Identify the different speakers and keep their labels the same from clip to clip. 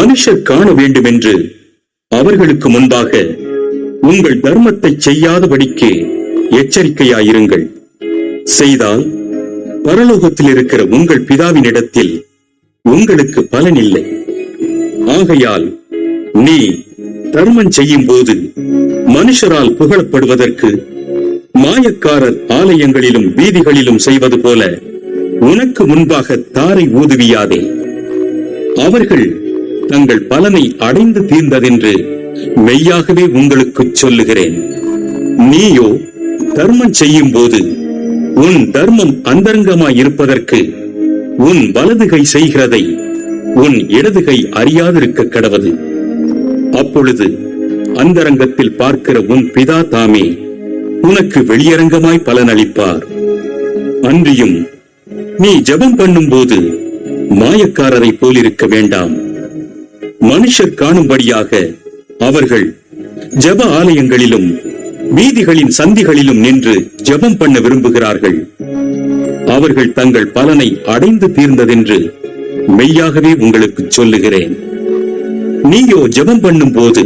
Speaker 1: மனுஷர் காண வேண்டும் என்று அவர்களுக்கு முன்பாக உங்கள் தர்மத்தை செய்யாதபடிக்கு எச்சரிக்கையாயிருங்கள். செய்தால் பரலோகத்தில் இருக்கிற உங்கள் பிதாவினிடத்தில் உங்களுக்கு பலன் இல்லை. ஆகையால் நீ தர்மம் செய்யும் போது மனுஷரால் புகழப்படுவதற்கு மாயக்காரர் ஆலயங்களிலும் வீதிகளிலும் செய்வது போல உனக்கு முன்பாக தாரை ஊதுவியாதே. அவர்கள் தங்கள் பலனை அடைந்து தீர்ந்ததென்று மெய்யாகவே உங்களுக்கு சொல்லுகிறேன். நீயோ தர்மம் செய்யும் போது உன் தர்மம் அந்தரங்கமாய் இருப்பதற்கு உன் வலதுகை செய்கிறதை உன் இடதுகை அறியாதிருக்க கடவது. அப்பொழுது அந்தரங்கத்தில் பார்க்கிற உன் பிதா தாமே உனக்கு வெளியரங்கமாய் பலனளிப்பார். அன்றியும் நீ ஜெபம் பண்ணும் போது மாயக்காரரை போலிருக்க வேண்டாம். மனுஷர் காணும்படியாக அவர்கள் ஜெப ஆலயங்களிலும் வீதிகளின் சந்திகளிலும் நின்று ஜெபம் பண்ண விரும்புகிறார்கள். அவர்கள் தங்கள் பலனை அடைந்து தீர்ந்ததென்று மெய்யாகவே உங்களுக்கு சொல்லுகிறேன். நீயோ ஜெபம் பண்ணும் போது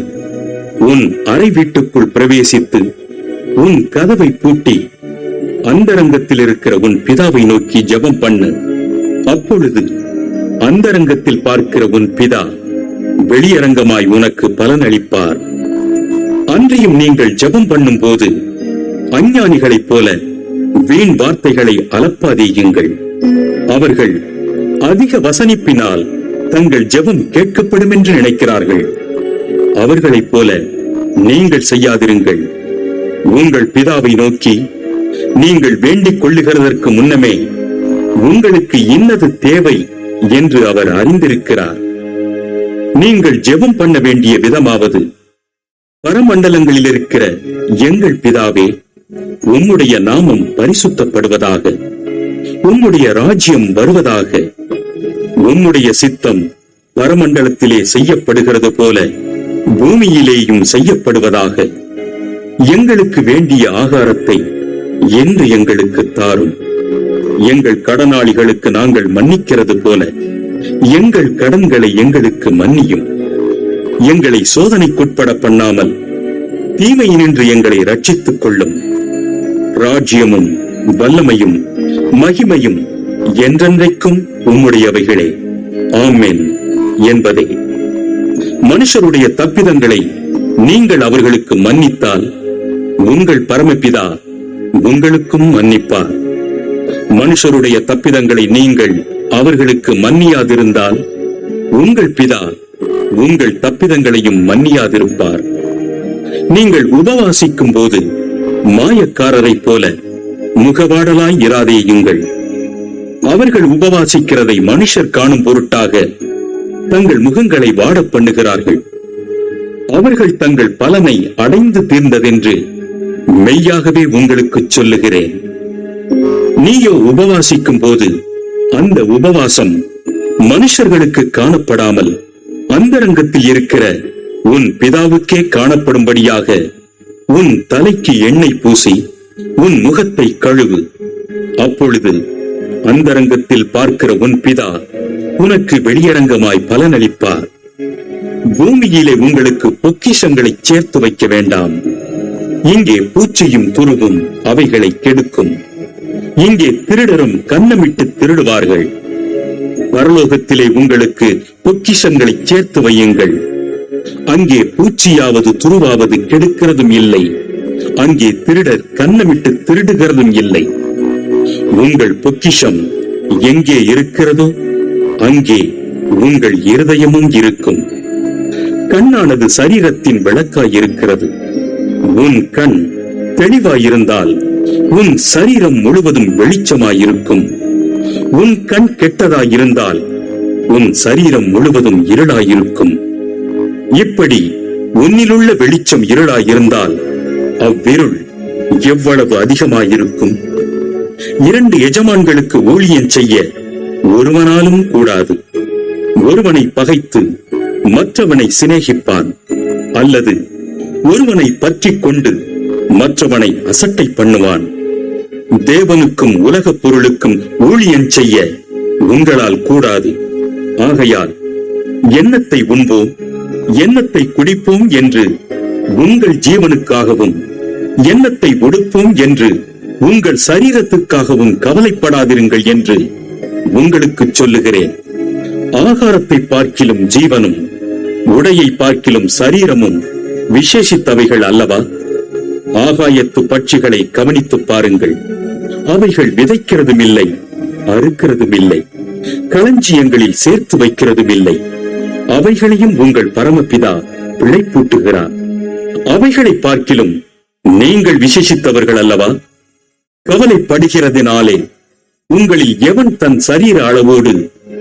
Speaker 1: உன் அறை வீட்டுக்குள் பிரவேசித்து உன் கதவை பூட்டி அந்தரங்கத்தில் இருக்கிற உன் பிதாவை நோக்கி ஜெபம் பண்ணு. அப்பொழுது அந்தரங்கத்தில் பார்க்கிற உன் பிதா வெளியரங்கமாய் உனக்கு பலனளிப்பார். அன்றியும் நீங்கள் ஜெபம் பண்ணும் போது அஞ்ஞானிகளைப் போல வீண் வார்த்தைகளை அலப்பாதேயுங்கள். அவர்கள் அதிக வசனிப்பினால் தங்கள் ஜெபம் கேட்கப்படும் என்று நினைக்கிறார்கள். அவர்களைப் போல நீங்கள் செய்யாதிருங்கள். உங்கள் பிதாவை நோக்கி நீங்கள் வேண்டிக் கொள்ளுகிறதற்கு முன்னமே உங்களுக்கு இன்னது தேவை என்று அவர் அறிந்திருக்கிறார். நீங்கள் ஜெபம் பண்ண வேண்டிய விதமாவது, பரமண்டலங்களில் இருக்கிற எங்கள் பிதாவே, உம்முடைய நாமம் பரிசுத்தப்படுவதாக, உம்முடைய ராஜ்யம் வருவதாக, உம்முடைய சித்தம் பரமண்டலத்திலே செய்யப்படுகிறது போல பூமியிலேயும் செய்யப்படுவதாக. எங்களுக்கு வேண்டிய ஆகாரத்தை என்று எங்களுக்கு தாரும். எங்கள் கடனாளிகளுக்கு நாங்கள் மன்னிக்கிறது போல எங்கள் கடன்களை எங்களுக்கு மன்னியும். எங்களை சோதனைக்குட்பட பண்ணாமல் தீமையினின்று எங்களை ரட்சித்துக் கொள்ளும். ராஜ்யமும் வல்லமையும் மகிமையும் என்றென்றைக்கும் உம்முடையவைகளே. ஆமென் என்பதே. மனுஷருடைய தப்பிதங்களை நீங்கள் அவர்களுக்கு மன்னித்தால் உங்கள் பரமபிதா உங்களுக்கும் மன்னிப்பார். மனுஷருடைய தப்பிதங்களை நீங்கள் அவர்களுக்கு மன்னியாதிருந்தால் உங்கள் பிதா உங்கள் தப்பிதங்களையும் மன்னியாதிருப்பார். நீங்கள் உபவாசிக்கும் போது மாயக்காரரைப் போல முகவாடலாய் இராதேயுங்கள். அவர்கள் உபவாசிக்கிறதை மனுஷர் காணும் பொருட்டாக தங்கள் முகங்களை வாட பண்ணுகிறார்கள். அவர்கள் தங்கள் பலனை அடைந்து தீர்ந்ததென்று மெய்யாகவே உங்களுக்கு சொல்லுகிறேன். நீயோ உபவாசிக்கும் போது அந்த உபவாசம் மனுஷர்களுக்கு காணப்படாமல் அந்தரங்கத்தில் இருக்கிற உன் பிதாவுக்கே காணப்படும்படியாக உன் தலைக்கு எண்ணெய் பூசி உன் முகத்தை கழுவு. அப்பொழுது அந்தரங்கத்தில் பார்க்கிற உன் பிதா உனக்கு வெளியரங்கமாய் பலனளிப்பார். பூமியிலே உங்களுக்கு பொக்கிஷங்களை சேர்த்து வைக்க வேண்டாம். இங்கே பூச்சியும் துருவும் அவைகளை கெடுக்கும். இங்கே திருடரும் கன்னமிட்டு திருடுவார்கள். பரலோகத்திலே உங்களுக்கு பொக்கிஷங்களை சேர்த்து வையுங்கள். அங்கே பூச்சியாவது துருவாவது கெடுக்கிறதும் இல்லை. அங்கே திருடர் கன்னமிட்டு திருடுகிறதும் இல்லை. உங்கள் பொக்கிஷம் எங்கே இருக்கிறதோ அங்கே உங்கள் இருதயமும் இருக்கும். கண்ணானது சரீரத்தின் விளக்காய் இருக்கிறது. உன் கண் தெளிவாயிருந்தால் உன் சரீரம் முழுவதும் வெளிச்சமாயிருக்கும். உன் கண் கெட்டதாயிருந்தால் உன் சரீரம் முழுவதும் இருளாயிருக்கும். இப்படி உன்னிலுள்ள வெளிச்சம் இருளாயிருந்தால் அவ்விருள் எவ்வளவு அதிகமாயிருக்கும். 2 எஜமான்களுக்கு ஊழியம் செய்ய ஒருவனாலும் கூடாது. ஒருவனை பகைத்து மற்றவனை சிநேகிப்பான், அல்லது ஒருவனை பற்றிக் கொண்டு மற்றவனை அசட்டை பண்ணுவான். தேவனுக்கும் உலகப் பொருளுக்கும் ஊழியம் செய்ய உங்களால் கூடாது. ஆகையால் என்னத்தை உண்போம், என்னத்தை குடிப்போம் என்று உங்கள் ஜீவனுக்காகவும், என்னத்தை உடுப்போம் என்று உங்கள் சரீரத்துக்காகவும் கவலைப்படாதிருங்கள் என்று உங்களுக்கு சொல்லுகிறேன். ஆகாரத்தை பார்க்கிலும் ஜீவனும், உடையை பார்க்கிலும் சரீரமும் விசேஷித்தவைகள் அல்லவா? ஆகாயத்து பட்சிகளை கவனித்துப் பாருங்கள். அவைகள் விதைக்கிறதும் இல்லை, அறுக்கிறதும் இல்லை, களஞ்சியங்களில் சேர்த்து வைக்கிறதும் இல்லை. அவைகளையும் உங்கள் பரமபிதா பிழைப்பூட்டுகிறார். அவைகளை பார்க்கிலும் நீங்கள் விசேஷித்தவர்கள் அல்லவா? கவலைப்படுகிறதினாலே உங்களில் எவன் தன் சரீர அளவோடு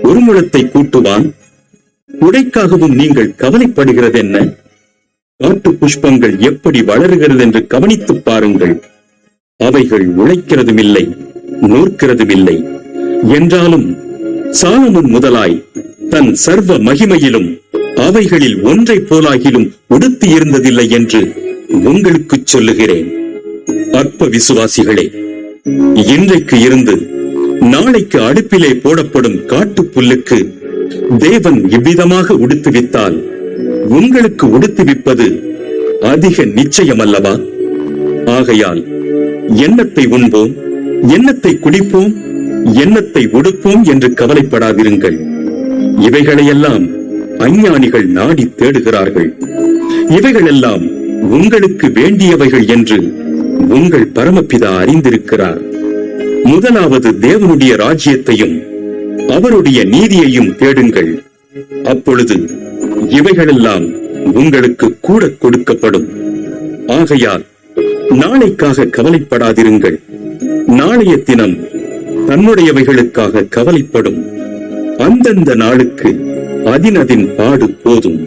Speaker 1: ஒரு முழத்தை கூட்டுவான்? உடைக்காகவும் நீங்கள் கவலைப்படுகிறதென்ன? காட்டு புஷ்பங்கள் எப்படி வளருகிறது என்று கவனித்துப் பாருங்கள். அவைகள் உழைக்கிறதும் இல்லை, நூற்கிறதும் இல்லை. என்றாலும் சாலமோன் முதலாய் தன் சர்வ மகிமையிலும் அவைகளில் ஒன்றை போலாகிலும் உடுத்தி இருந்ததில்லை என்று உங்களுக்கு சொல்லுகிறேன். அற்ப விசுவாசிகளே, இன்றைக்கு இருந்து நாளைக்கு அடுப்பிலே போடப்படும் காட்டு புல்லுக்கு தேவன் இவ்விதமாக உடுத்துவித்தால் உங்களுக்கு உடுத்துவிப்பது அதிக நிச்சயம் அல்லவா? ஆகையால் என்னத்தை உண்போம், என்னத்தை குடிப்போம், என்னத்தை உடுப்போம் என்று கவலைப்படாதிருங்கள். இவைகளையெல்லாம் அஞ்ஞானிகள் நாடி தேடுகிறார்கள். இவைகளெல்லாம் உங்களுக்கு வேண்டியவைகள் என்று உங்கள் பரமபிதா அறிந்திருக்கிறார். முதலாவது தேவனுடைய ராஜ்யத்தையும் அவருடைய நீதியையும் தேடுங்கள். அப்பொழுது இவைகளெல்லாம் உங்களுக்கு கூட கொடுக்கப்படும். ஆகையால் நாளைக்காக கவலைப்படாதிருங்கள். நாளைய தினம் தன்னுடையவைகளுக்காக கவலைப்படும். அந்தந்த நாளுக்கு அதினதின் பாடு போதும்.